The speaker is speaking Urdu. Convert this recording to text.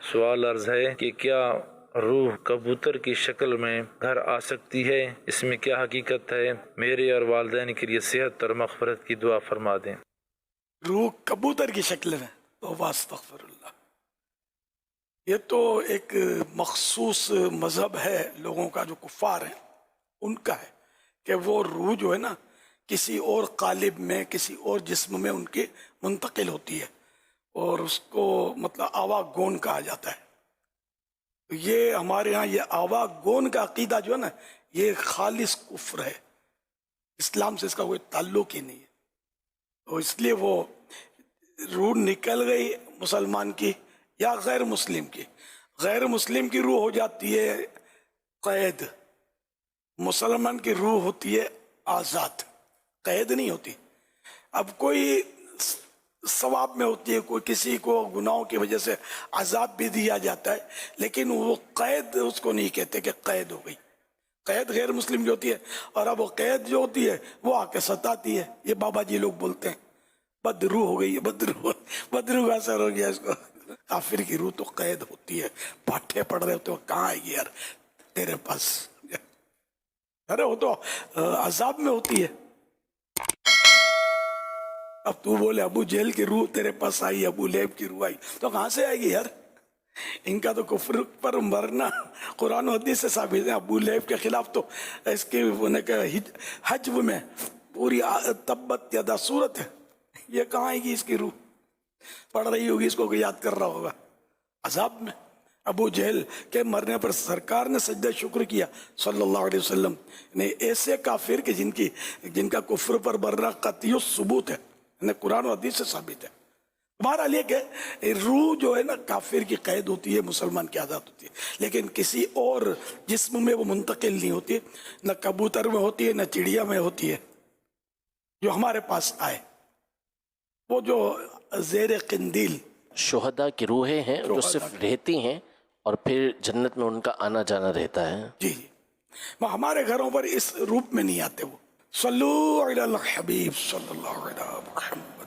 سوال عرض ہے کہ کیا روح کبوتر کی شکل میں گھر آ سکتی ہے؟ اس میں کیا حقیقت ہے؟ میرے اور والدین کے لیے صحت اور مغفرت کی دعا فرما دیں۔ روح کبوتر کی شکل میں؟ توبہ استغفر اللہ۔ یہ تو ایک مخصوص مذہب ہے لوگوں کا جو کفار ہیں ان کا ہے کہ وہ روح جو ہے نا کسی اور قالب میں کسی اور جسم میں ان کی منتقل ہوتی ہے اور اس کو مطلب آوا گون کہا جاتا ہے۔ یہ ہمارے ہاں یہ آوا گون کا عقیدہ جو ہے نا یہ خالص کفر ہے، اسلام سے اس کا کوئی تعلق ہی نہیں ہے۔ تو اس لیے وہ روح نکل گئی مسلمان کی یا غیر مسلم کی، غیر مسلم کی روح ہو جاتی ہے قید، مسلمان کی روح ہوتی ہے آزاد، قید نہیں ہوتی۔ اب کوئی ثواب میں ہوتی ہے، کوئی کسی کو گناہوں کی وجہ سے عذاب بھی دیا جاتا ہے، لیکن وہ قید اس کو نہیں کہتے کہ قید ہو گئی۔ قید غیر مسلم جو ہوتی ہے، اور اب وہ قید جو ہوتی ہے وہ آ کے ستاتی ہے۔ یہ بابا جی لوگ بولتے ہیں بدروح ہو گئی ہے، بدروح کا اثر ہو گیا اس کو۔ کافر کی روح تو قید ہوتی ہے، پاٹھے پڑھ رہے ہوتے ہو، کہاں آئے گی یار تیرے پاس؟ ارے وہ تو عذاب میں ہوتی ہے۔ اب تو بولے ابو جہل کی روح تیرے پاس آئی، ابو لہب کی روح آئی، تو کہاں سے آئے گی یار؟ ان کا تو کفر پر مرنا قرآن و حدیث سے ثابت ہے۔ ابو لہب کے خلاف تو اس کی حجب میں پوری تبت یدا صورت ہے، یہ کہاں آئے گی اس کی روح؟ پڑھ رہی ہوگی، اس کو یاد کر رہا ہوگا، عذاب میں۔ ابو جہل کے مرنے پر سرکار نے سجدہ شکر کیا صلی اللہ علیہ وسلم نے، ایسے کافر کہ جن کا کفر پر مرنا قطعی ثبوت ہے، قرآن و حدیث سے ثابت ہے۔ بہرحال یہ کہ روح جو ہے نا کافر کی قید ہوتی ہے، مسلمان کی آزاد ہوتی ہے، لیکن کسی اور جسم میں وہ منتقل نہیں ہوتی، نہ کبوتر میں ہوتی ہے نہ چڑیا میں ہوتی ہے جو ہمارے پاس آئے۔ وہ جو زیر قندیل شہداء کی روحیں ہیں جو صرف رہتی ہیں اور پھر جنت میں ان کا آنا جانا رہتا ہے۔ جی وہ ہمارے گھروں پر اس روپ میں نہیں آتے۔ وہ صلو علی الحبیب صلی اللہ علیہ وسلم۔